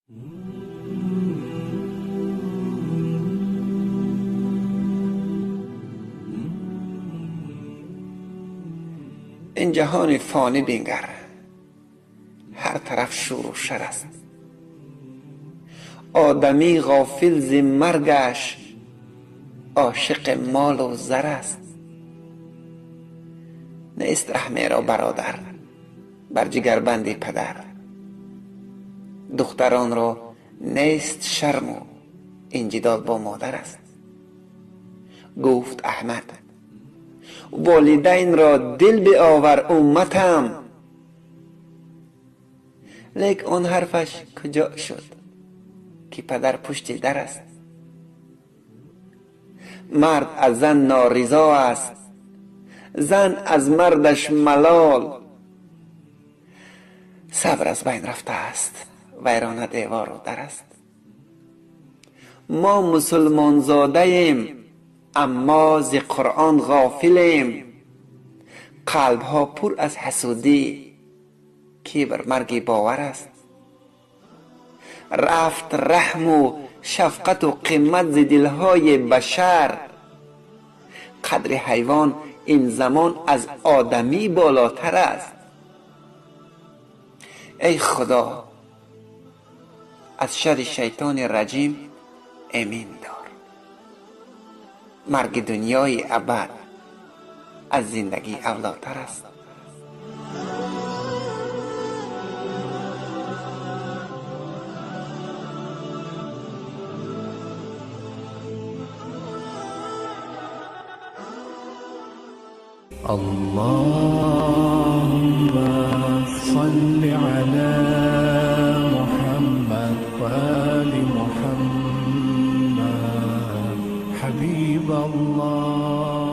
این جهان فانی بینگر، هر طرف شور و شر است. آدمی غافل ز مرگش، عاشق مال و زر است. نیست رحمی را برادر بر جگربند پدر، دختران را نیست شرم و انجداد با مادر است. گفت احمد والدین را دل بیاور امتم، لیک آن حرفش کجا شد که پدر پشت در است. مرد از زن نارضا است، زن از مردش ملال. صبر از بین رفته است، ویرانه دیوار و در است. ما مسلمان زاده ایم اما ز قرآن غافلیم، قلب ها پر از حسودی که بر مرگ باور است. رفت رحم و شفقت و قیمت ز دلهای بشر، قدر حیوان این زمان از آدمی بالاتر است. ای خدا از شر شیطان رجیم امین دار. مرگ دنیای ابد از زندگی اولاتر است. اللهم صل على محمد وآل محمد حبيب الله.